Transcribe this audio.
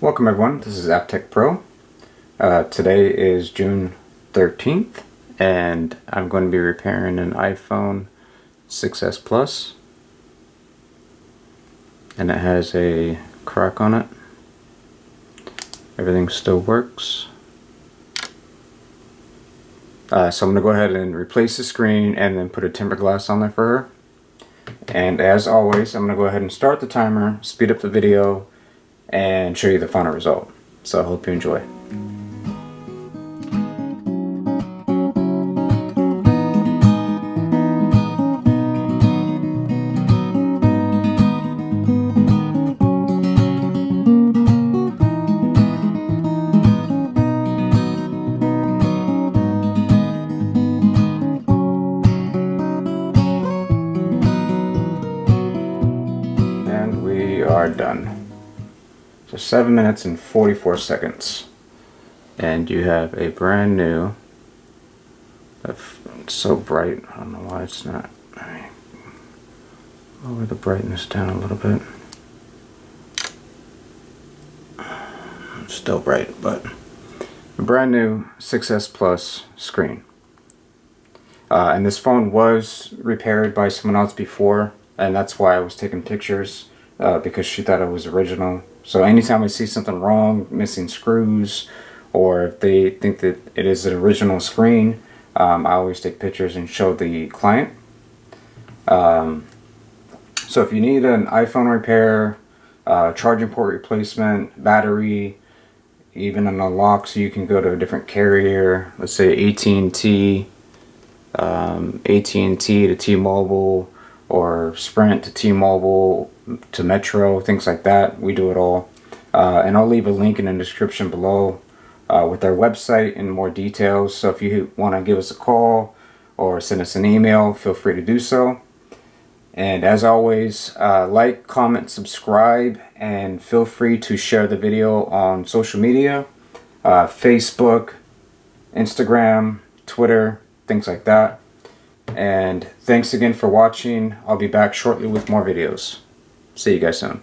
Welcome everyone, this is AppTech Pro. Today is June 13th and I'm going to be repairing an iPhone 6s Plus, and it has a crack on it. Everything still works. So I'm going to go ahead and replace the screen and then put a tempered glass on there for her. And as always, I'm going to go ahead and start the timer, speed up the video, and show you the final result. So I hope you enjoy. And we are done. So 7 minutes and 44 seconds. And you have a brand new, it's so bright, I don't know why it's not. Lower the brightness down a little bit. It's still bright, but a brand new 6s Plus screen. And this phone was repaired by someone else before, and that's why I was taking pictures, because she thought it was original. So anytime I see something wrong, missing screws, or if they think that it is an original screen, I always take pictures and show the client. So if you need an iPhone repair, charging port replacement, battery, even an unlock so you can go to a different carrier, let's say AT&T to T-Mobile, or Sprint to T-Mobile to Metro, things like that. We do it all. And I'll leave a link in the description below with our website and more details. So if you want to give us a call or send us an email, feel free to do so. And as always, like, comment, subscribe, and feel free to share the video on social media, Facebook, Instagram, Twitter, things like that. And thanks again for watching. I'll be back shortly with more videos. See you guys soon.